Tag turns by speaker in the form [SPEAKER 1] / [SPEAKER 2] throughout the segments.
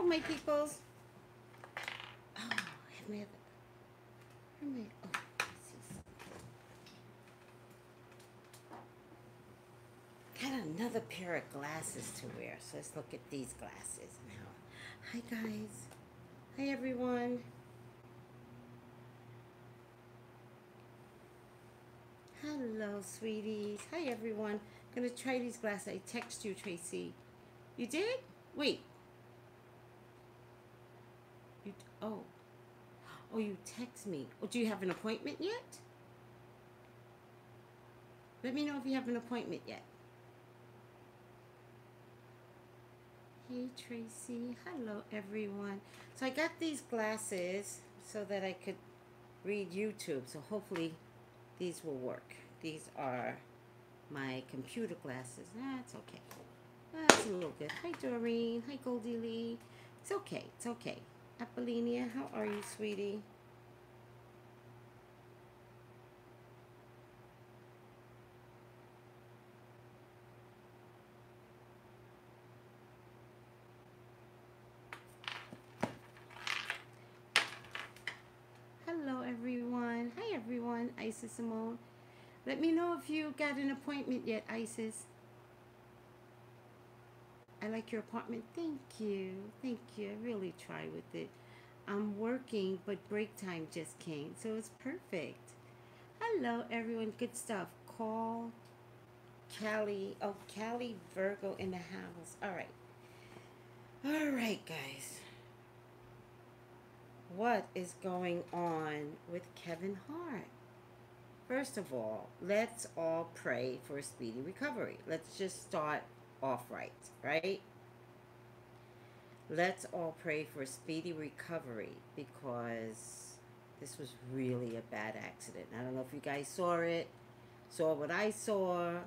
[SPEAKER 1] my peoples. Oh, I have my other. Oh, this is. Got another pair of glasses to wear. So let's look at these glasses now. Hi, guys. Hi, everyone. Hello, sweeties. Hi, everyone. Gonna try these glasses. I text you, Tracy. You did? Wait. You oh. Oh, you text me. Oh, do you have an appointment yet? Let me know if you have an appointment yet. Hey, Tracy. Hello, everyone. So I got these glasses so that I could read YouTube. So hopefully these will work. These are my computer glasses. That's okay. That's a little good. Hi, Doreen. Hi, Goldie Lee. It's okay. It's okay. Apollina, how are you, sweetie? Hello, everyone. Hi, everyone. Isis Simone. Let me know if you got an appointment yet, Isis. I like your apartment. Thank you. Thank you. I really try with it. I'm working, but break time just came, so it's perfect. Hello, everyone. Good stuff. Call Callie. Oh, Callie Virgo in the house. All right. All right, guys. What is going on with Kevin Hart? First of all, let's all pray for a speedy recovery. Let's just start off right? Let's all pray for a speedy recovery because this was really a bad accident. I don't know if you guys saw it, saw what I saw,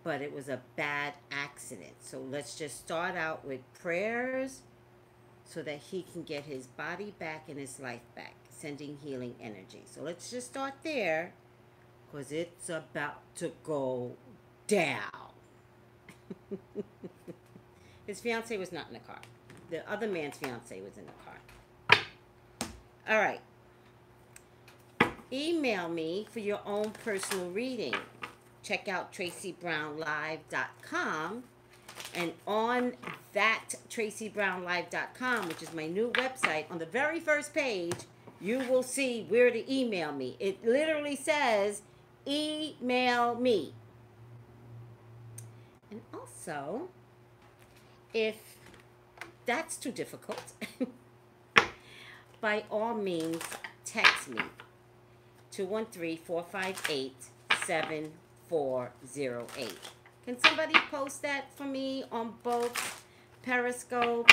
[SPEAKER 1] but it was a bad accident. So let's just start out with prayers so that he can get his body back and his life back, sending healing energy. So let's just start there because it's about to go down. His fiance was not in the car. The other man's fiance was in the car. All right. Email me for your own personal reading. Check out tracybrownlive.com. And on that tracybrownlive.com, which is my new website, on the very first page, you will see where to email me. It literally says, email me. And also, if that's too difficult, by all means, text me 213-458-7408. Can somebody post that for me on both Periscope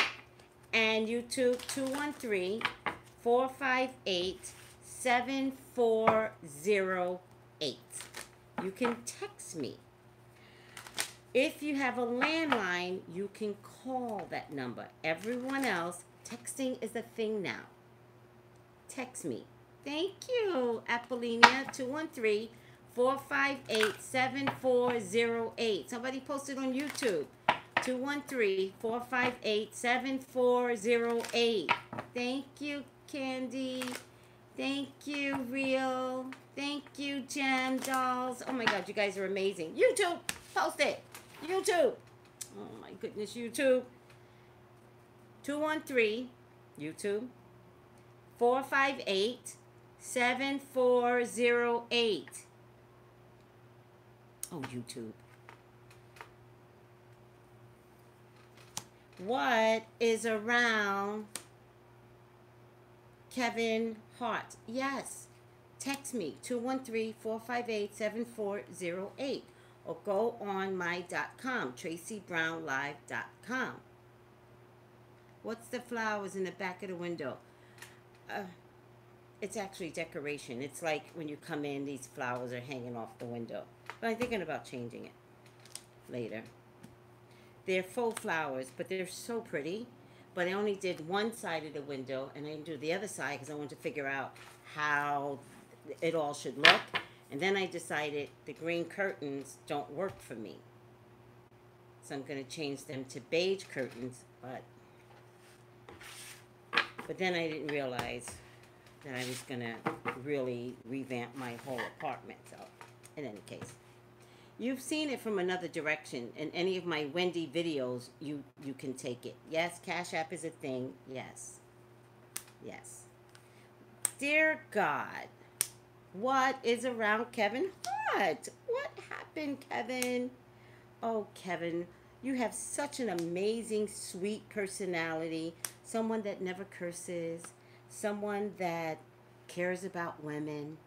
[SPEAKER 1] and YouTube? 213-458-7408. You can text me. If you have a landline, you can call that number. Everyone else, texting is a thing now. Text me. Thank you, Apollina. 213-458-7408. Somebody posted on YouTube. 213-458-7408. Thank you, Candy. Thank you, Real. Thank you, Gem Dolls. Oh my God, you guys are amazing. YouTube, post it. YouTube. Oh my goodness, YouTube. 213, YouTube, 458-7408. Oh, YouTube. What is around Kevin Hart? Yes. Text me, 213-458-7408. Or go on my.com, tracybrownlive.com. What's the flowers in the back of the window? It's actually decoration. It's like when you come in, these flowers are hanging off the window. But I'm thinking about changing it later. They're faux flowers, but they're so pretty. But I only did one side of the window, and I didn't do the other side because I wanted to figure out how it all should look. And then I decided the green curtains don't work for me. So I'm going to change them to beige curtains, but then I didn't realize that I was going to really revamp my whole apartment. So in any case, you've seen it from another direction. In any of my Wendy videos, you can take it. Yes, Cash App is a thing. Yes. Yes. Dear God, what is around Kevin Hart? What happened, Kevin? Oh, Kevin, you have such an amazing, sweet personality. Someone that never curses. Someone that cares about women.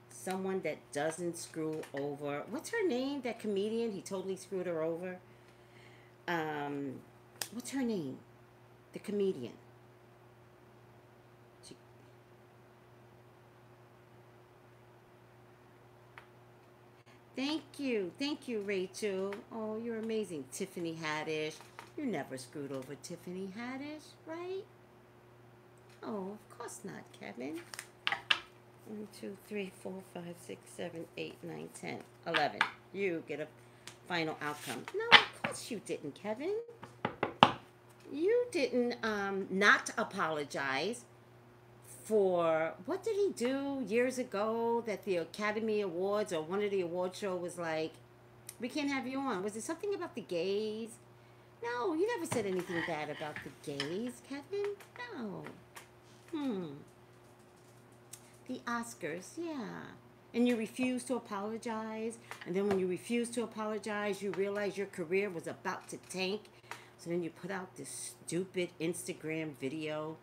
[SPEAKER 1] Someone that doesn't screw over. What's her name? That comedian? He totally screwed her over. What's her name? The comedian. Thank you, Rachel. Oh, you're amazing. Tiffany Haddish. You never screwed over Tiffany Haddish, right? Oh, of course not, Kevin. 1, 2, 3, 4, 5, 6, 7, 8, 9, 10, 11. You get a final outcome. No, of course you didn't, Kevin. You didn't not apologize for, what did he do years ago that the Academy Awards or one of the award show was like, we can't have you on. Was it something about the gays? No, you never said anything bad about the gays, Kevin. No. The Oscars, yeah. And you refused to apologize. And then when you refused to apologize, you realized your career was about to tank. So then you put out this stupid Instagram video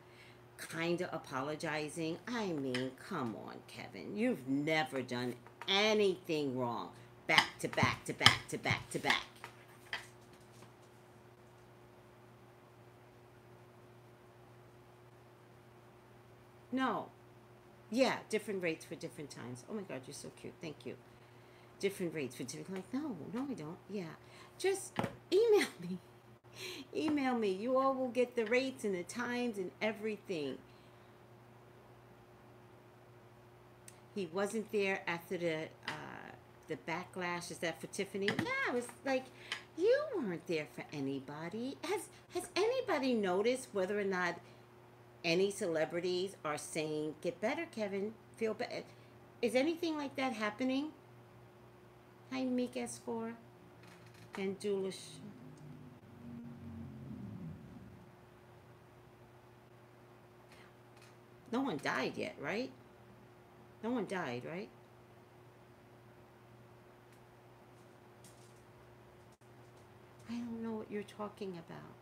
[SPEAKER 1] kind of apologizing. I mean, come on, Kevin. You've never done anything wrong. Back to back to back to back to back. No. Yeah, different rates for different times. Oh my God, you're so cute. Thank you. Different rates for different. Like, no, I don't. Yeah. Just email me. Email me. You all will get the rates and the times and everything. He wasn't there after the backlash. Is that for Tiffany? Yeah, it was like you weren't there for anybody. Has anybody noticed whether or not any celebrities are saying, "Get better, Kevin. Feel better"? Is anything like that happening? Hi, Meek S4 and Dulish. No one died yet, right? No one died, right? I don't know what you're talking about.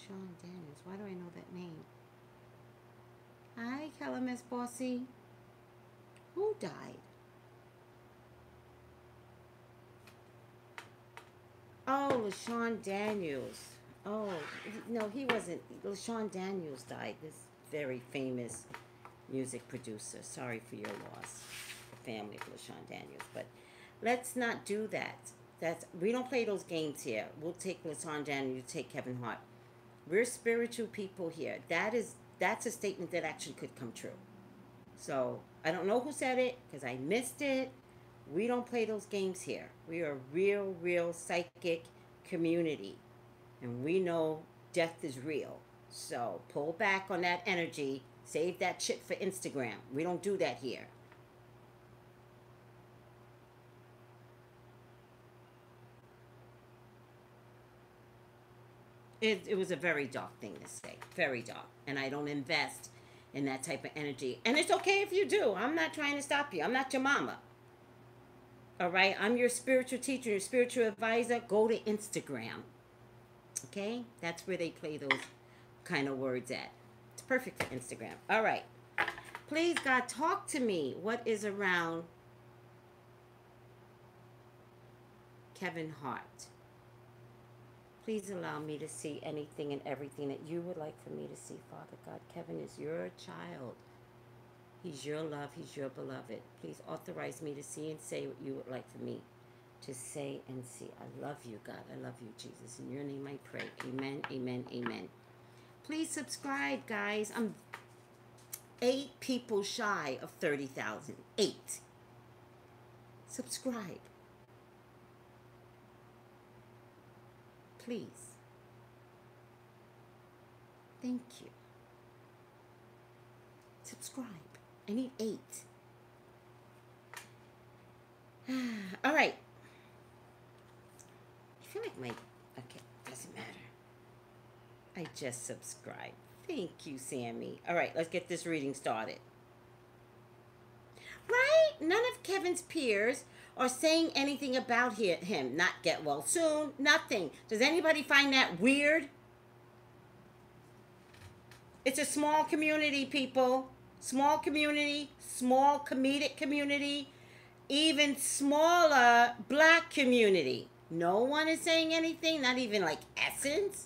[SPEAKER 1] Sean Daniels. Why do I know that name? Hi, KLMS Bossy. Who died? Oh, LaShawn Daniels. Oh, no, he wasn't. LaShawn Daniels died. This very famous music producer. Sorry for your loss, the family of LaShawn Daniels. But let's not do that. We don't play those games here. We'll take LaShawn Daniels. You take Kevin Hart. We're spiritual people here. That's a statement that actually could come true. So I don't know who said it because I missed it. We don't play those games here. We are a real psychic community. And we know death is real. So pull back on that energy. Save that shit for Instagram. We don't do that here. It was a very dark thing to say. Very dark. And I don't invest in that type of energy. And it's okay if you do. I'm not trying to stop you. I'm not your mama. All right? I'm your spiritual teacher, your spiritual advisor. Go to Instagram. Okay? That's where they play those kind of words at. It's perfect for Instagram. All right. Please, God, talk to me. What is around Kevin Hart? Please allow me to see anything and everything that you would like for me to see, Father God. Kevin is your child. He's your love. He's your beloved. Please authorize me to see and say what you would like for me to say and see. I love you, God. I love you, Jesus. In your name I pray. Amen, amen, amen. Please subscribe, guys. I'm 8 people shy of 30,000. 8. Subscribe. Please. Thank you. Subscribe. I need 8. All right. I feel like my... Okay, doesn't matter. I just subscribed. Thank you, Sammy. All right, let's get this reading started. Right? None of Kevin's peers are saying anything about him. Not get well soon. Nothing. Does anybody find that weird? It's a small community, people. Small community. Small comedic community. Even smaller black community. No one is saying anything. Not even like Essence.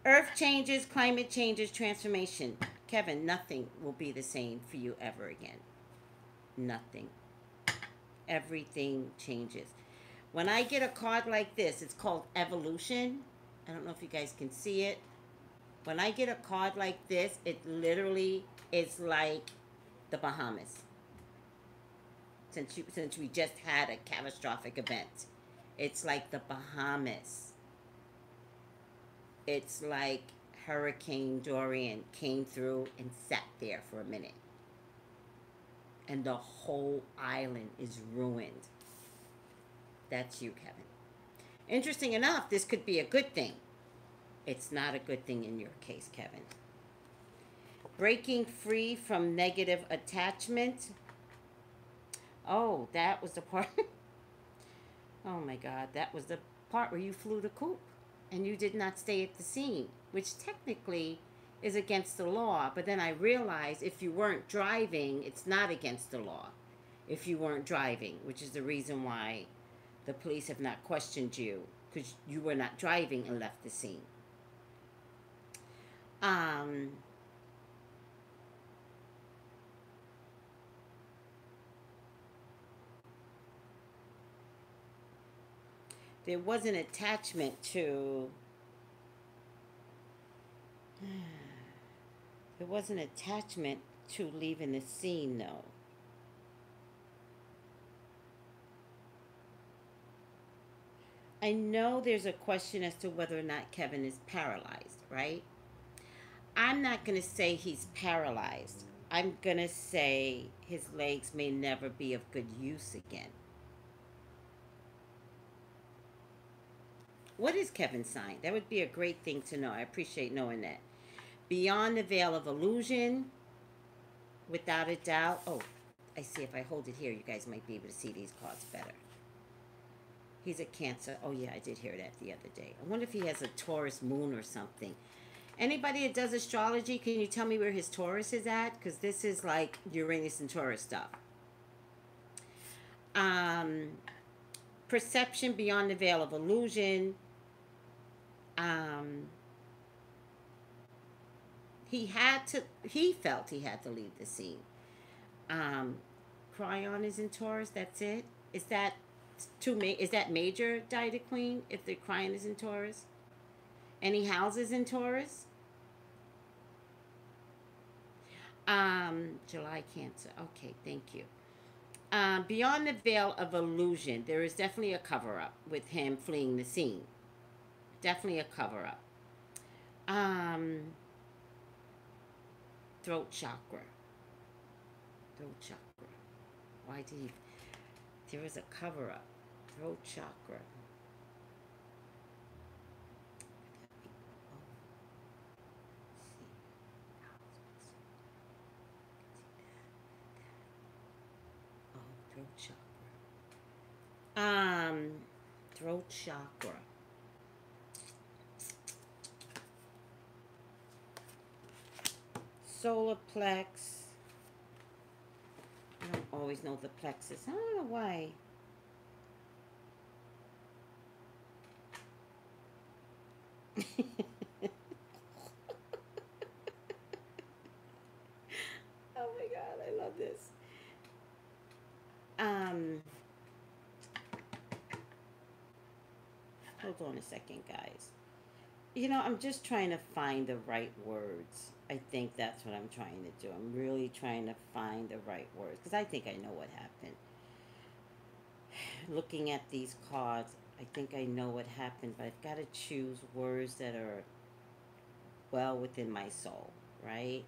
[SPEAKER 1] Earth changes, climate changes, transformation. Kevin, nothing will be the same for you ever again. Nothing. Everything changes. When I get a card like this, it's called Evolution. I don't know if you guys can see it. When I get a card like this, it literally is like the Bahamas. Since we just had a catastrophic event. It's like the Bahamas. It's like Hurricane Dorian came through and sat there for a minute. And the whole island is ruined. That's you, Kevin. Interesting enough, this could be a good thing. It's not a good thing in your case, Kevin. Breaking free from negative attachment. Oh, that was the part. Oh my God, that was the part where you flew the coop and you did not stay at the scene, which technically is against the law. But then I realized if you weren't driving, it's not against the law. If you weren't driving, which is the reason why the police have not questioned you, because you were not driving and left the scene. There was an attachment to... There was an attachment to leaving the scene, though. I know there's a question as to whether or not Kevin is paralyzed, right? I'm not going to say he's paralyzed. I'm going to say his legs may never be of good use again. What is Kevin's sign? That would be a great thing to know. I appreciate knowing that. Beyond the veil of illusion, without a doubt. Oh, I see. If I hold it here, you guys might be able to see these cards better. He's a Cancer. Oh, yeah, I did hear that the other day. I wonder if he has a Taurus moon or something. Anybody that does astrology, can you tell me where his Taurus is at? Because this is like Uranus and Taurus stuff. Perception beyond the veil of illusion. He felt he had to leave the scene. Cryon is in Taurus, that's it. Is that major Dieta Queen if the Cryon is in Taurus? Any houses in Taurus? July Cancer. Okay, thank you. Beyond the veil of illusion, there is definitely a cover-up with him fleeing the scene. Definitely a cover-up. Throat chakra. Throat chakra. Why did he... There is a cover-up. Throat chakra. Throat chakra. Throat chakra. Solar plex. I don't always know the plexus. I don't know why. Oh my God, I love this. Hold on a second, guys. You know, I'm just trying to find the right words. I think that's what I'm trying to do. I'm really trying to find the right words because I think I know what happened. looking at these cards, I think I know what happened, but I've got to choose words that are well within my soul, right?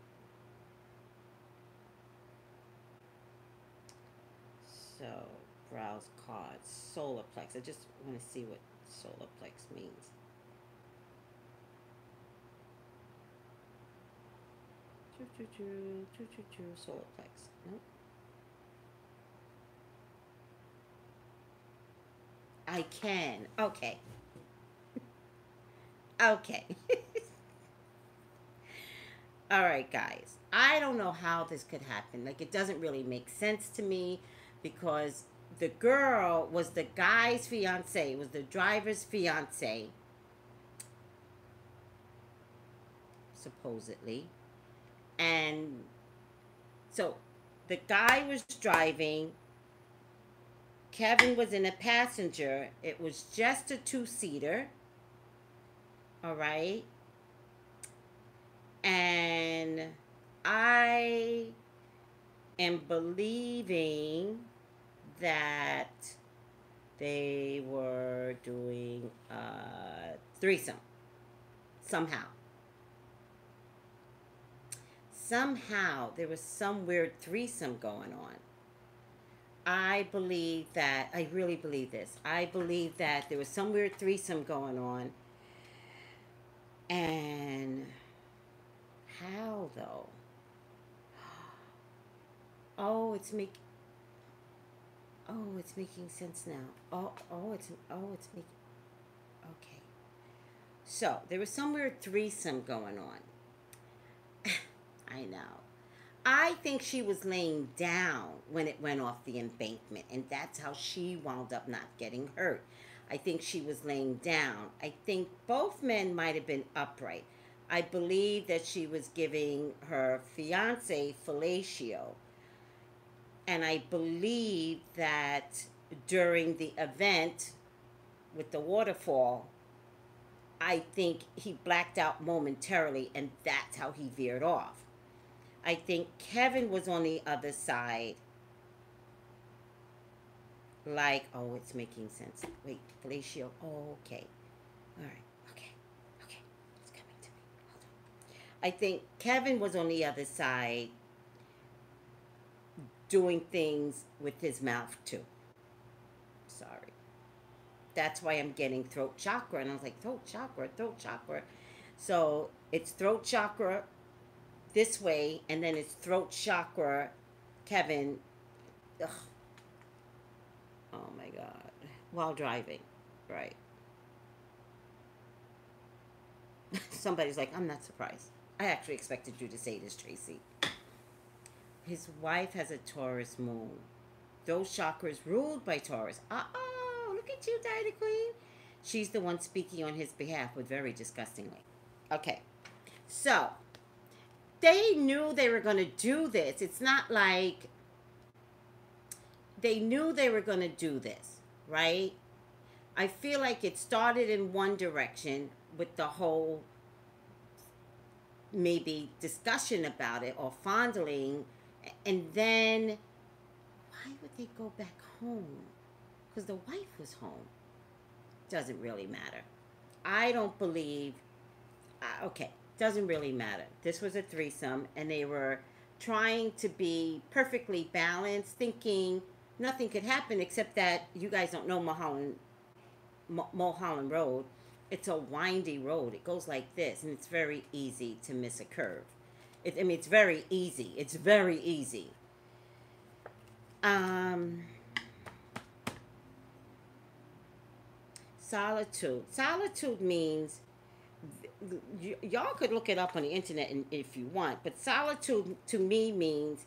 [SPEAKER 1] So, browse cards. Solar plex. I just want to see what solar plex means. Solar plex. Nope. I can. Okay. Okay. All right, guys. I don't know how this could happen. Like, it doesn't really make sense to me because the girl was the guy's fiance, was the driver's fiance, supposedly. And so the guy was driving, Kevin was in a passenger. It was just a two-seater. All right. And I am believing that they were doing a threesome somehow. Somehow there was some weird threesome going on. I believe that, I really believe this. I believe that there was some weird threesome going on. And how though? Oh, it's make. Oh, it's making sense now. It's making. Okay. So there was some weird threesome going on. I know. I think she was laying down when it went off the embankment, and that's how she wound up not getting hurt. I think she was laying down. I think both men might have been upright. I believe that she was giving her fiance fellatio. And I believe that during the event with the waterfall, I think he blacked out momentarily, and that's how he veered off. I think Kevin was on the other side. Like, oh, it's making sense. Wait, fellatio. Oh, okay. All right. Okay. Okay. It's coming to me. Hold on. I think Kevin was on the other side doing things with his mouth too. Sorry. That's why I'm getting throat chakra. And I was like, throat chakra, throat chakra. So it's throat chakra this way, and then it's throat chakra, Kevin. Ugh. Oh my God. While driving. Right. Somebody's like, I'm not surprised. I actually expected you to say this, Tracy. His wife has a Taurus moon. Those chakras ruled by Taurus. Oh, look at you, Diana Queen. She's the one speaking on his behalf, but very disgustingly. Okay, so they knew they were going to do this. It's not like they knew they were going to do this, right? I feel like it started in one direction with the whole maybe discussion about it or fondling, and then why would they go back home? Because the wife was home. Doesn't really matter. I don't believe. Okay, doesn't really matter. This was a threesome, and they were trying to be perfectly balanced, thinking nothing could happen except that you guys don't know Mulholland Road. It's a windy road. It goes like this, and it's very easy to miss a curve. I mean, it's very easy. It's very easy. Um, Solitude. Solitude means y'all could look it up on the internet if you want, but solitude to me means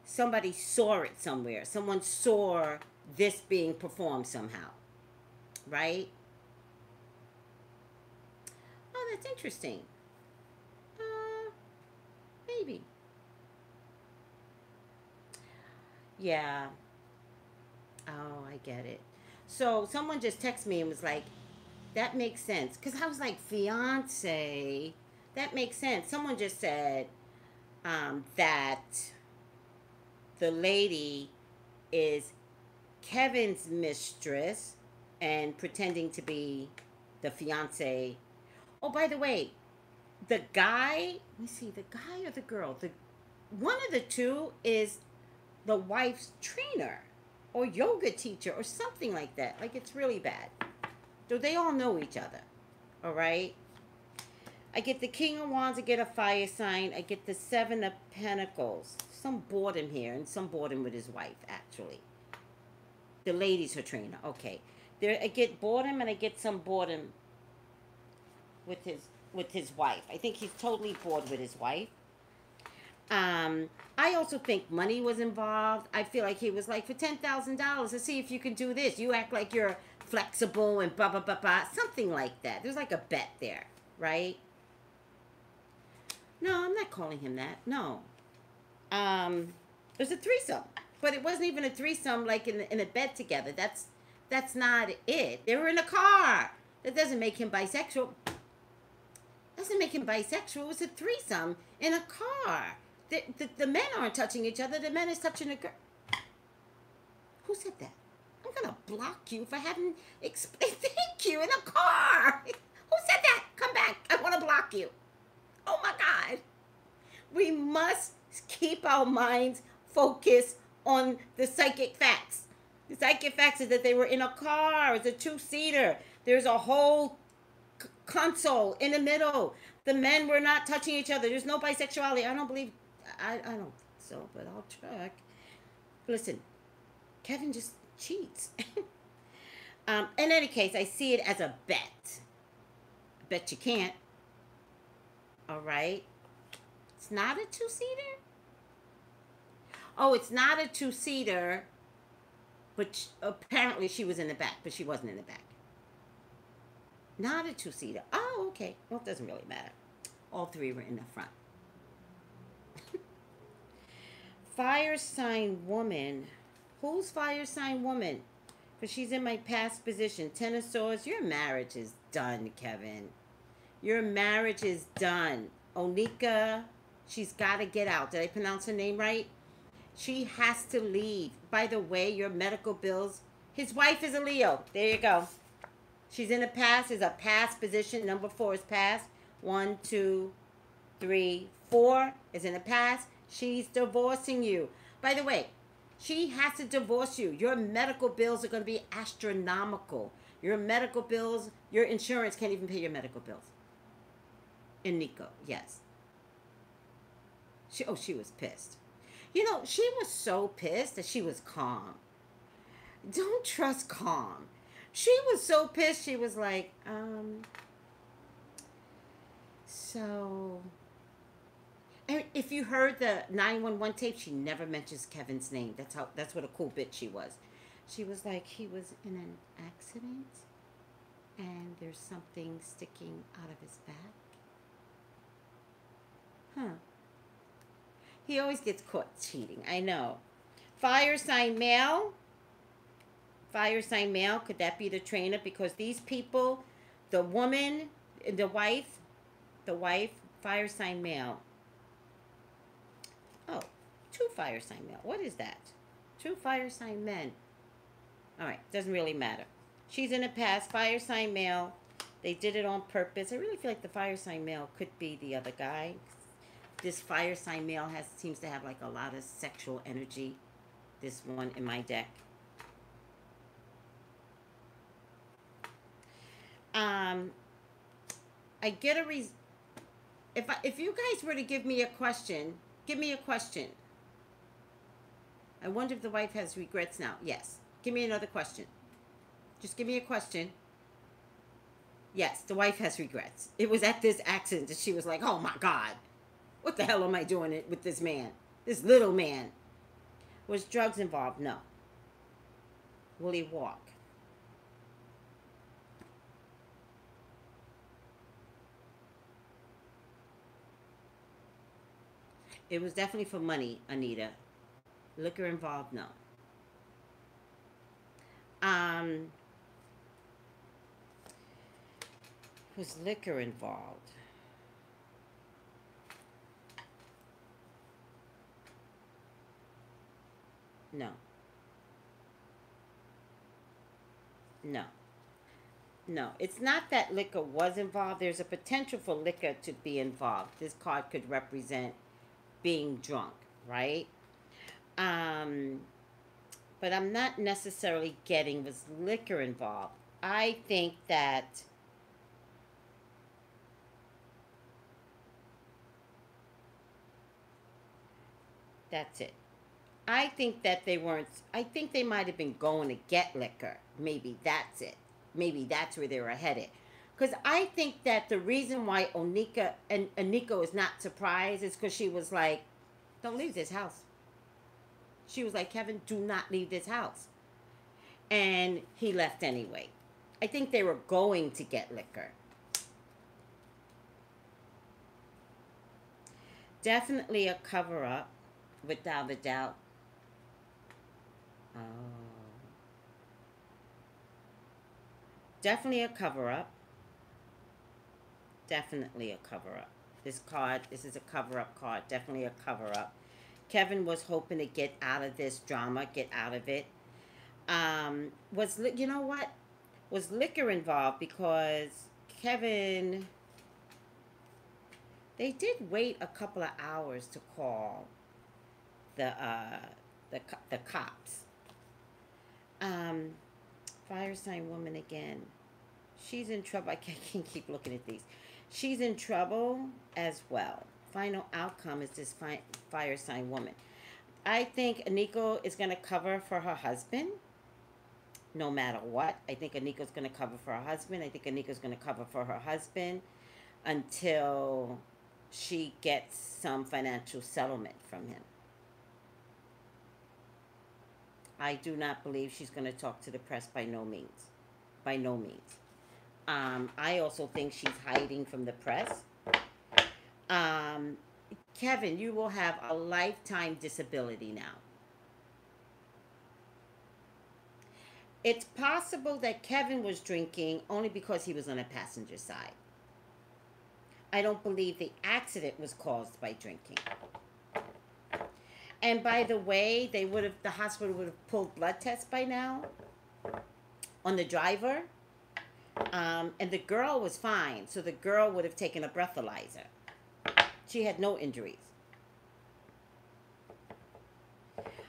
[SPEAKER 1] somebody saw it somewhere. Someone saw this being performed somehow, right? Oh, that's interesting. Uh, maybe. Yeah. Oh, I get it. So someone just texted me and was like, that makes sense. Because I was like, fiance, that makes sense. Someone just said that the lady is Kevin's mistress and pretending to be the fiance. Oh, by the way, the guy, let me see, the guy or the girl, the one of the two is the wife's trainer or yoga teacher or something like that. Like it's really bad. So they all know each other. All right. I get the King of Wands, I get a fire sign, I get the Seven of Pentacles. Some boredom here and some boredom with his wife, actually. The lady's her trainer. Okay. There I get boredom and I get some boredom with his wife. I think he's totally bored with his wife. I also think money was involved. I feel like he was like, for $10,000, let's see if you can do this. You act like you're flexible and blah blah blah blah, something like that. There's like a bet there, right? No, I'm not calling him that. No. It was a threesome, but it wasn't even a threesome like in a bed together. That's not it. They were in a car. That doesn't make him bisexual. Doesn't make him bisexual. It was a threesome in a car. The men aren't touching each other. The men is touching a girl. Who said that? I'm gonna block you for having thank you in a car. Who said that? Come back. I want to block you. Oh my God. We must keep our minds focused on the psychic facts. The psychic facts is that they were in a car. It's a two-seater. There's a whole console in the middle. The men were not touching each other. There's no bisexuality. I don't believe. I don't think so, but I'll check. Listen, Kevin just cheats. In any case, I see it as a bet. I bet you can't. All right. It's not a two-seater? Oh, it's not a two-seater, but apparently she was in the back, but she wasn't in the back. Not a two-seater. Oh, okay. Well, it doesn't really matter. All three were in the front. Fire sign woman. Who's fire sign woman? Because she's in my past position. Ten of Swords. Your marriage is done, Kevin. Your marriage is done. Onika, she's got to get out. Did I pronounce her name right? She has to leave. By the way, your medical bills. His wife is a Leo. There you go. She's in the past. Is a past position. Number 4 is past. 1, 2, 3, 4 is in the past. She's divorcing you. By the way, she has to divorce you. Your medical bills are going to be astronomical. Your medical bills, your insurance can't even pay your medical bills. In Nico, yes. She was pissed. You know, she was so pissed that she was calm. Don't trust calm. She was so pissed, she was like, so... And if you heard the 911 tape, she never mentions Kevin's name. That's what a cool bitch she was. She was like, he was in an accident, and there's something sticking out of his back. Huh. He always gets caught cheating. I know. Fire sign male. Fire sign male. Could that be the trainer? Because these people, the woman, the wife, fire sign male. Oh, 2 fire sign male. What is that? 2 fire sign men. All right. Doesn't really matter. She's in the past. Fire sign male. They did it on purpose. I really feel like the fire sign male could be the other guy. This fire sign male seems to have like a lot of sexual energy. This one in my deck. I get if you guys were to give me a question, give me a question. I wonder if the wife has regrets now. Yes. Give me another question. Just give me a question. Yes, the wife has regrets. It was at this accident that she was like, oh my God. What the hell am I doing it with this man? This little man. Was drugs involved? No. Will he walk? It was definitely for money, Anita. Liquor involved? No. Was liquor involved? No. No, no. It's not that liquor was involved. There's a potential for liquor to be involved. This card could represent being drunk, right? Um, but I'm not necessarily getting was liquor involved. I think that that's it. I think that they weren't. I think they might have been going to get liquor. Maybe that's it. Maybe that's where they were headed. Because I think that the reason why Onika and Aniko is not surprised is because she was like, "Don't leave this house." She was like, "Kevin, do not leave this house," and he left anyway. I think they were going to get liquor. Definitely a cover up, without a doubt. Oh. Definitely a cover up. Definitely a cover up. This card, this is a cover up card. Definitely a cover up. Kevin was hoping to get out of this drama, get out of it. You know what? Was liquor involved because Kevin, they did wait a couple of hours to call the the cops. Um, Fire sign woman again. She's in trouble. I can't keep looking at these. She's in trouble as well. Final outcome is this fire sign woman. I think Aniko is going to cover for her husband no matter what. I think Aniko's going to cover for her husband. I think Aniko's going to cover for her husband until she gets some financial settlement from him. I do not believe she's going to talk to the press by no means. By no means. I also think she's hiding from the press. Um, Kevin, you will have a lifetime disability now. It's possible that Kevin was drinking only because he was on the passenger side. I don't believe the accident was caused by drinking. And by the way, the hospital would have pulled blood tests by now on the driver. And the girl was fine, so the girl would have taken a breathalyzer. She had no injuries.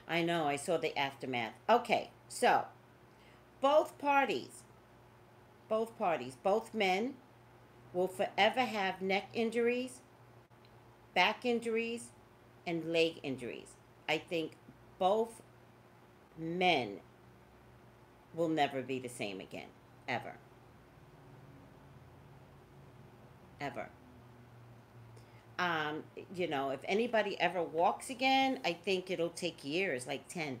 [SPEAKER 1] I know, I saw the aftermath. Okay, so both parties, both men will forever have neck injuries, back injuries, and leg injuries. I think both men will never be the same again, ever. Ever. Um, if anybody ever walks again, I think it'll take years, like 10.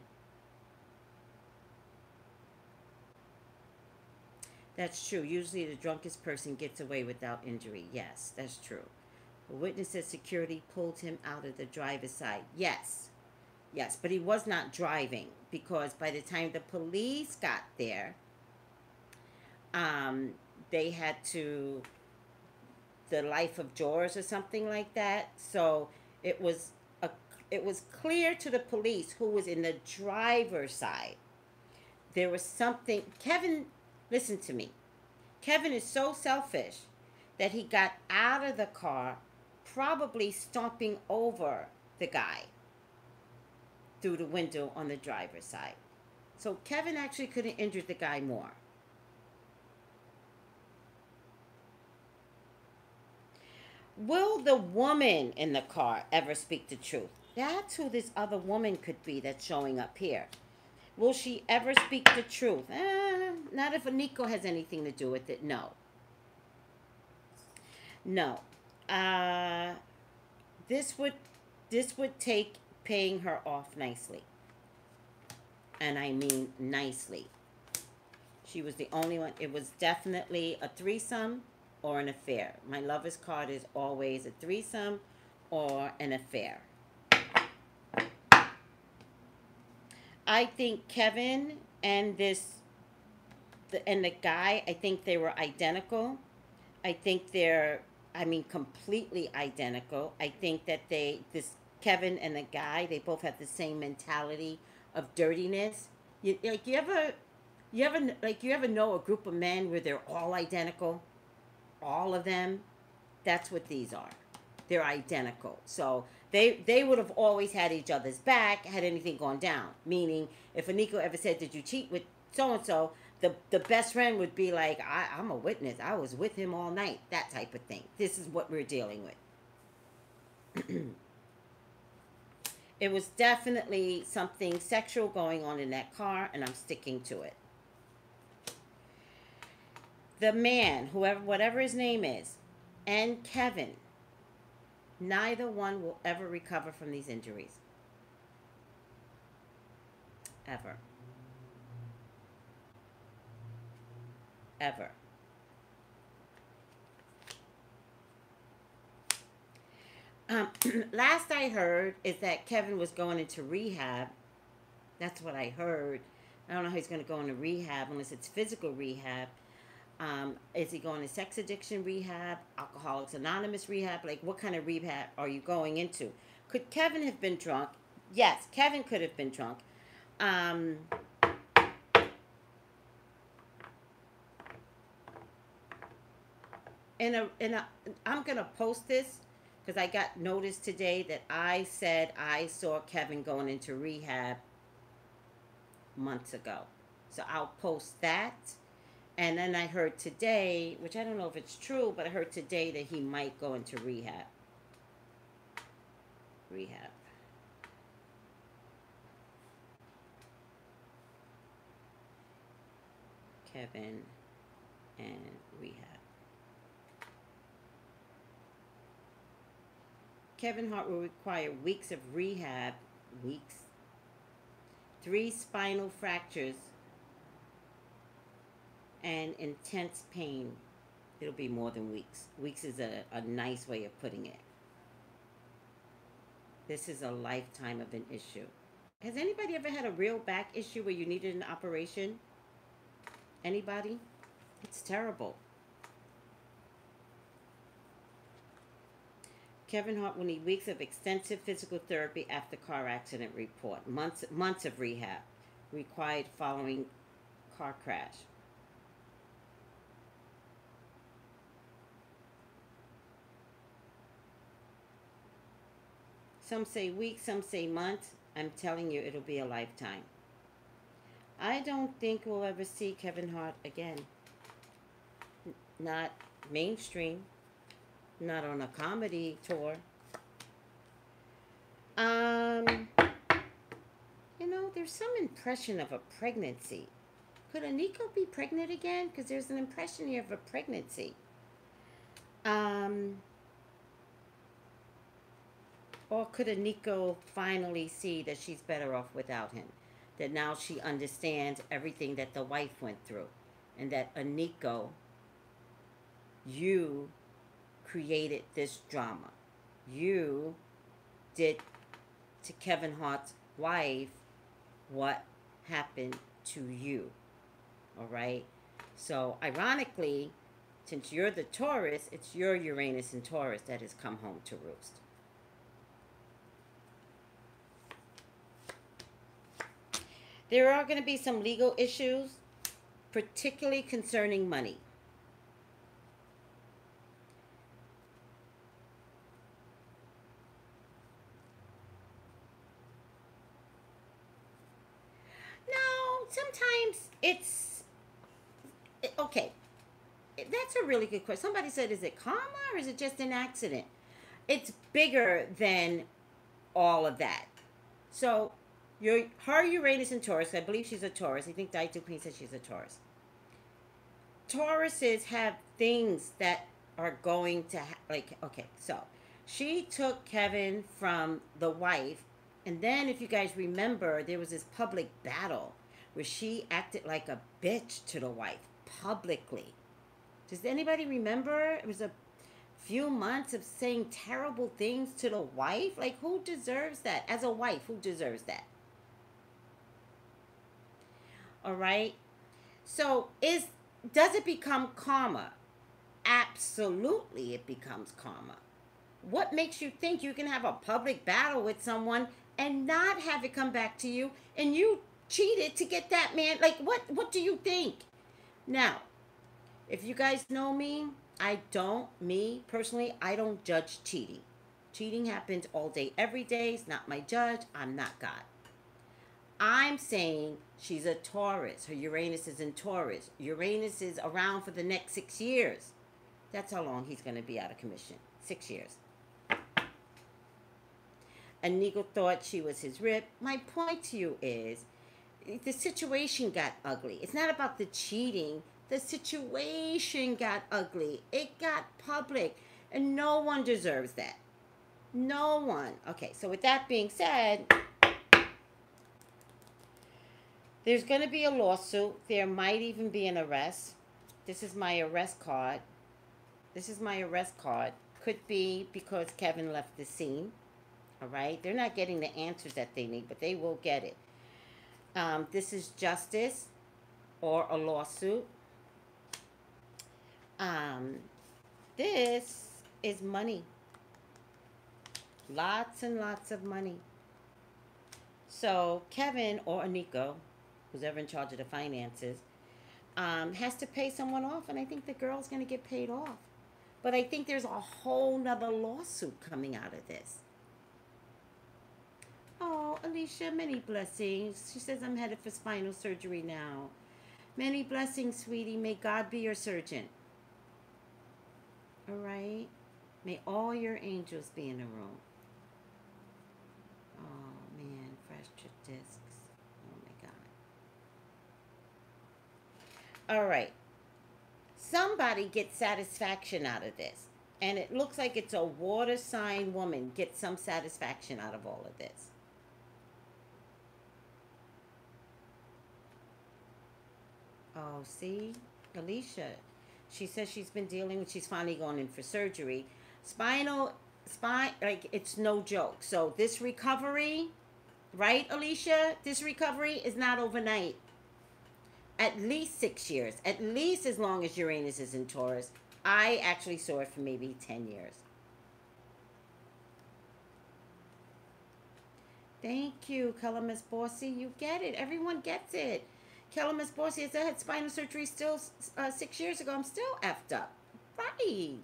[SPEAKER 1] That's true. Usually the drunkest person gets away without injury. Yes, that's true. The witness said security pulled him out of the driver's side. Yes. Yes, but he was not driving because by the time the police got there, um, they had to the life of George or something like that. So it was a it was clear to the police who was in the driver's side. There was something Kevin, listen to me. Kevin is so selfish that he got out of the car probably stomping over the guy through the window on the driver's side. So Kevin actually could have injured the guy more. Will the woman in the car ever speak the truth? That's who this other woman could be that's showing up here. Will she ever speak the truth? Not if Nico has anything to do with it. No. No. Uh, this would take paying her off nicely. And I mean nicely. She was the only one. It was definitely a threesome or an affair. My lover's card is always a threesome or an affair. I think Kevin and the guy, I think they were identical. I think completely identical. I think that this Kevin and the guy, they both have the same mentality of dirtiness. You ever you ever know a group of men where they're all identical, all of them? That's what these are. They're identical. So they would have always had each other's back had anything gone down. Meaning, if Aniko ever said, "Did you cheat with so and so?" the best friend would be like, I'm a witness. I was with him all night. That type of thing. This is what we're dealing with. It was definitely something sexual going on in that car, and I'm sticking to it. The man, whoever, whatever his name is, and Kevin, neither one will ever recover from these injuries. Ever. Ever. Last I heard is that Kevin was going into rehab. That's what I heard. I don't know how he's going to go into rehab unless it's physical rehab. Is he going to sex addiction rehab, Alcoholics Anonymous rehab? Like, what kind of rehab are you going into? Could Kevin have been drunk? Yes, Kevin could have been drunk. Um, I'm gonna post this because I got notice today that I said I saw Kevin going into rehab months ago. So I'll post that. And then I heard today, which I don't know if it's true, but I heard today that he might go into rehab. Rehab. Kevin and rehab. Kevin Hart will require weeks of rehab. Weeks? 3 spinal fractures and intense pain. It'll be more than weeks. Weeks is a nice way of putting it. This is a lifetime of an issue. Has anybody ever had a real back issue where you needed an operation? Anybody? It's terrible. Kevin Hart will need weeks of extensive physical therapy after car accident report. Months of rehab required following car crash. Some say weeks, some say months. I'm telling you, it'll be a lifetime. I don't think we'll ever see Kevin Hart again. Not mainstream. Not on a comedy tour. Um, there's some impression of a pregnancy. Could Aniko be pregnant again? Because there's an impression here of a pregnancy. Or could Aniko finally see that she's better off without him? That now she understands everything that the wife went through. And that Aniko, you created this drama. You did to Kevin Hart's wife what happened to you. All right? So, ironically, since you're the Taurus, it's your Uranus and Taurus that has come home to roost. There are going to be some legal issues, particularly concerning money. No, sometimes it's okay. That's a really good question. Somebody said, is it karma or is it just an accident? It's bigger than all of that. So, her Uranus and Taurus, I believe she's a Taurus. I think Daitu Queen says she's a Taurus. Tauruses have things that are going to, okay, so she took Kevin from the wife. And then, if you guys remember, there was this public battle where she acted like a bitch to the wife publicly. Does anybody remember? It was a few months of saying terrible things to the wife. Like, who deserves that? As a wife, who deserves that? All right. So, does it become karma? Absolutely, it becomes karma. What makes you think you can have a public battle with someone and not have it come back to you, and you cheated to get that man. Like, what do you think? Now, if you guys know me, me personally, I don't judge cheating. Cheating happens all day, every day. It's not my judge. I'm not God. I'm saying she's a Taurus. Her Uranus is in Taurus. Uranus is around for the next 6 years. That's how long he's going to be out of commission. 6 years. Inigo thought she was his rib. My point to you is the situation got ugly. It's not about the cheating. The situation got ugly. It got public. And no one deserves that. No one. Okay, so with that being said, there's going to be a lawsuit. There might even be an arrest. This is my arrest card. This is my arrest card. Could be because Kevin left the scene. All right? They're not getting the answers that they need, but they will get it. This is justice or a lawsuit. This is money. Lots and lots of money. So Kevin or Aniko, who's ever in charge of the finances, has to pay someone off, and I think the girl's going to get paid off. But I think there's a whole nother lawsuit coming out of this. Oh, Alicia, many blessings. She says I'm headed for spinal surgery now. Many blessings, sweetie. May God be your surgeon. All right? May all your angels be in the room. Oh, man. Fractured discs. Oh, my God. All right. Somebody gets satisfaction out of this. And it looks like it's a water sign woman gets some satisfaction out of all of this. Oh, see? Alicia. She says she's been dealing with, she's finally going in for surgery. Spine, like, it's no joke. So this recovery, right, Alicia? This recovery is not overnight. At least 6 years. At least as long as Uranus is in Taurus. I actually saw it for maybe 10 years. Thank you, Kelly Bossy. You get it. Everyone gets it. Kelly Bossy, as I had spinal surgery still 6 years ago. I'm still effed up. Right.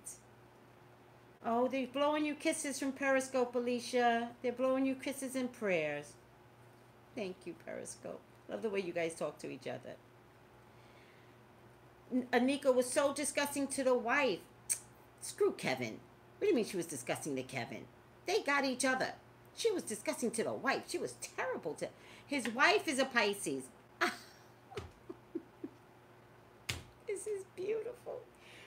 [SPEAKER 1] Oh, they're blowing you kisses from Periscope, Alicia. They're blowing you kisses and prayers. Thank you, Periscope. Love the way you guys talk to each other. Anika was so disgusting to the wife. Screw Kevin. What do you mean she was disgusting to Kevin? They got each other. She was disgusting to the wife. She was terrible to... His wife is a Pisces. This is beautiful.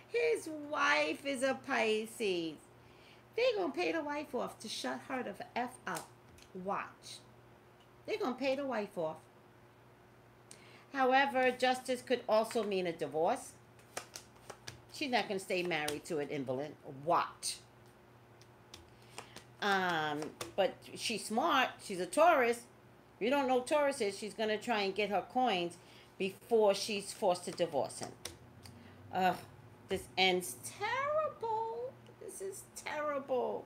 [SPEAKER 1] His wife is a Pisces. They're going to pay the wife off to shut her the F up. Watch. They're going to pay the wife off. However, justice could also mean a divorce. She's not going to stay married to an invalid. Watch. But she's smart. She's a Taurus. If you don't know Taurus is, she's going to try and get her coins before she's forced to divorce him. This ends terrible. This is terrible.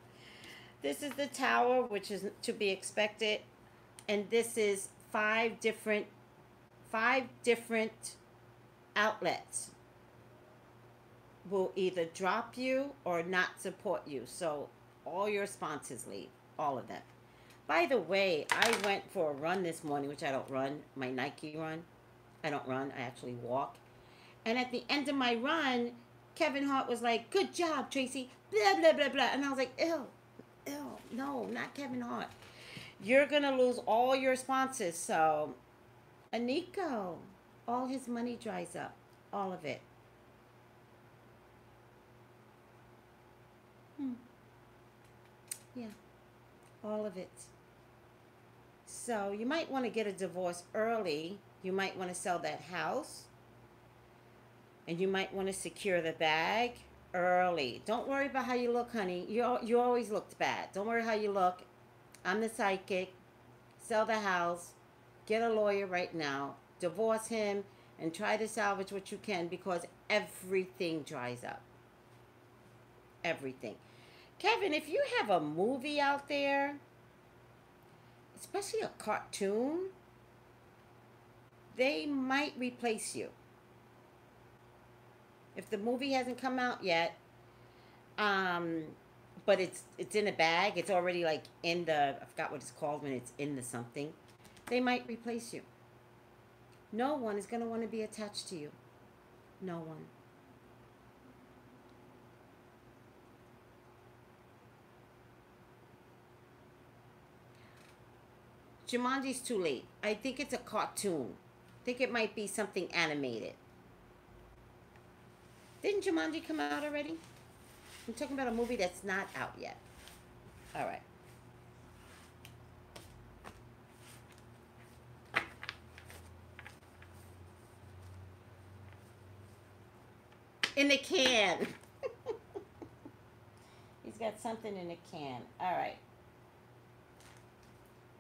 [SPEAKER 1] This is the Tower, which is to be expected. And this is five different outlets will either drop you or not support you. So all your sponsors leave. All of them. By the way, I went for a run this morning, which I don't run. My Nike run. I don't run. I actually walk. And at the end of my run, Kevin Hart was like, "Good job, Tracy." Blah, blah, blah, blah. And I was like, ew. No, not Kevin Hart. You're going to lose all your sponsors. So, Aniko, all his money dries up. All of it. Yeah. All of it. So, you might want to get a divorce early. You might want to sell that house. And you might want to secure the bag early. Don't worry about how you look, honey. You always looked bad. Don't worry how you look. I'm the psychic. Sell the house. Get a lawyer right now. Divorce him and try to salvage what you can because everything dries up. Everything. Kevin, if you have a movie out there, especially a cartoon, they might replace you. If the movie hasn't come out yet, um, but it's in a bag, it's already like in the, I forgot what it's called when it's in the something, they might replace you. No one is going to want to be attached to you. No one. Jumanji's too late. I think it's a cartoon. I think it might be something animated. Didn't Jumanji come out already? I'm talking about a movie that's not out yet. All right. In the can. He's got something in the can. All right.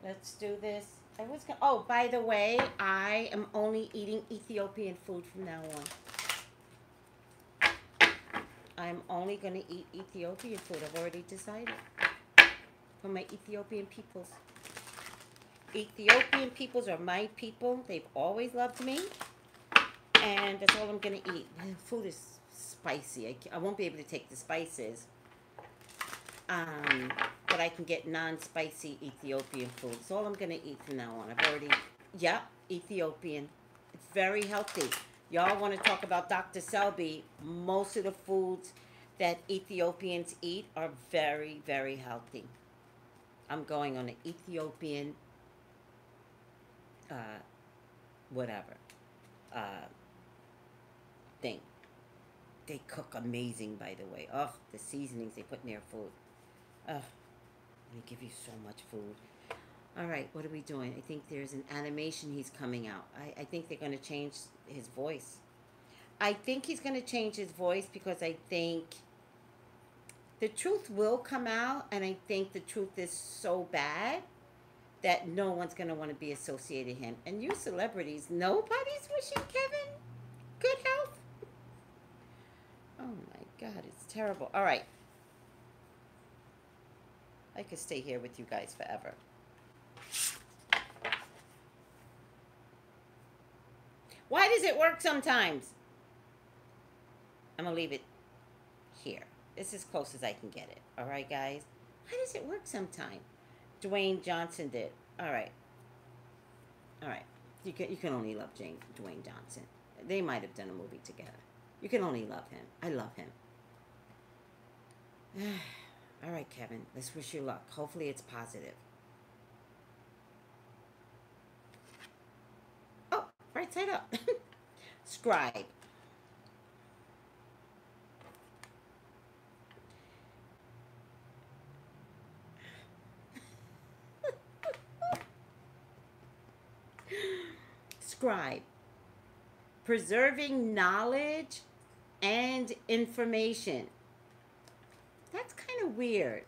[SPEAKER 1] Let's do this. I was gonna, oh, by the way, I am only eating Ethiopian food from now on. I'm only going to eat Ethiopian food. I've already decided. For my Ethiopian peoples. Ethiopian peoples are my people. They've always loved me. And that's all I'm going to eat. The food is spicy. I won't be able to take the spices. But I can get non-spicy Ethiopian food. It's all I'm going to eat from now on. I've already, yep, Ethiopian. It's very healthy. Y'all want to talk about Dr. Selby? Most of the foods that Ethiopians eat are very, very healthy. I'm going on an Ethiopian, whatever, thing. They cook amazing, by the way. Oh, the seasonings they put in their food. Oh, they give you so much food. All right, what are we doing? I think there's an animation he's coming out. I think they're going to change his voice. I think he's going to change his voice because I think the truth will come out, and I think the truth is so bad that no one's going to want to be associated with him. And you celebrities, nobody's wishing Kevin good health. Oh my God, it's terrible. All right. I could stay here with you guys forever. Why does it work sometimes? I'm going to leave it here. This is as close as I can get it. All right, guys? Why does it work sometimes? Dwayne Johnson did. All right. All right. You can only love Dwayne Johnson. They might have done a movie together. You can only love him. I love him. All right, Kevin. Let's wish you luck. Hopefully it's positive. Oh, right side up. Scribe. Scribe. Preserving knowledge and information. That's kind of weird.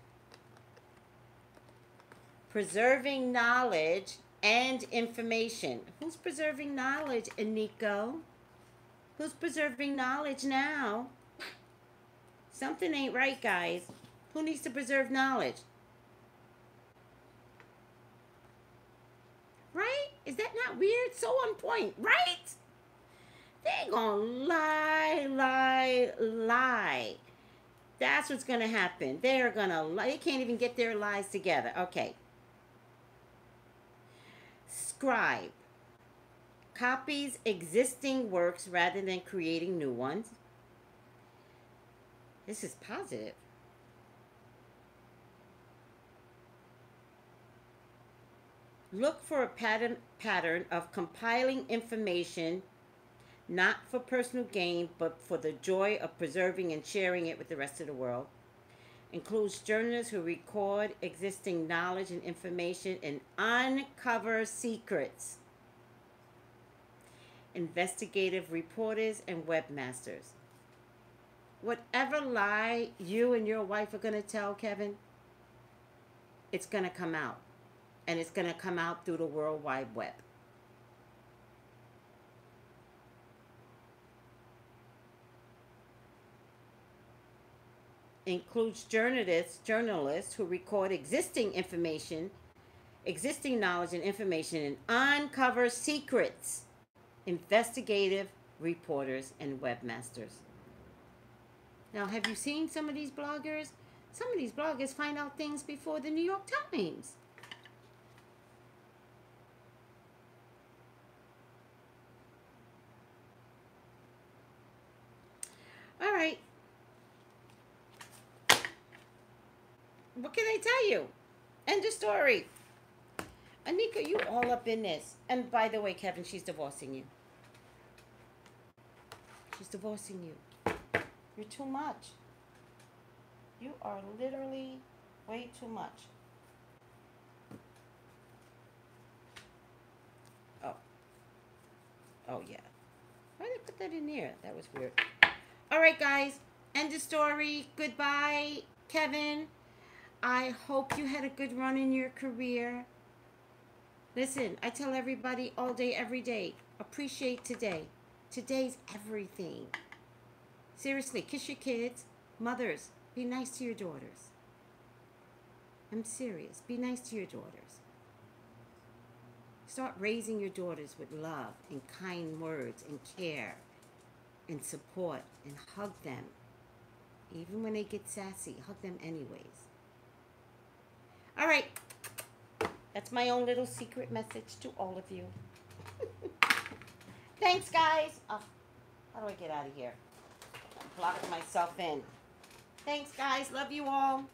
[SPEAKER 1] Preserving knowledge and information. Who's preserving knowledge, Aniko? Who's preserving knowledge now? Something ain't right, guys. Who needs to preserve knowledge? Right? Is that not weird? So on point, right? They gonna lie. That's what's gonna happen. They're gonna lie. They can't even get their lies together. Okay. Scribe. Copies existing works rather than creating new ones. This is positive. Look for a pattern of compiling information not for personal gain, but for the joy of preserving and sharing it with the rest of the world. Includes journalists who record existing knowledge and information and uncover secrets. Investigative reporters and webmasters. Whatever lie you and your wife are going to tell, Kevin, it's going to come out. And it's going to come out through the World Wide Web. Includes journalists who record existing information, existing knowledge and information, and uncover secrets. investigative reporters and webmasters. Now, have you seen some of these bloggers? Some of these bloggers find out things before the New York Times. All right. What can I tell you? End of story. Anika, you all up in this. And by the way, Kevin, she's divorcing you. She's divorcing you. You're too much. You are literally way too much. Oh. Oh, yeah. Why did they put that in there? That was weird. All right, guys. End of story. Goodbye, Kevin. I hope you had a good run in your career. Listen, I tell everybody all day, every day, appreciate today. Today's everything. Seriously, kiss your kids. Mothers, be nice to your daughters. I'm serious. Be nice to your daughters. Start raising your daughters with love and kind words and care and support, and hug them. Even when they get sassy, hug them anyways. All right. That's my own little secret message to all of you. Thanks, guys. Oh, how do I get out of here? I'm blocking myself in. Thanks, guys. Love you all.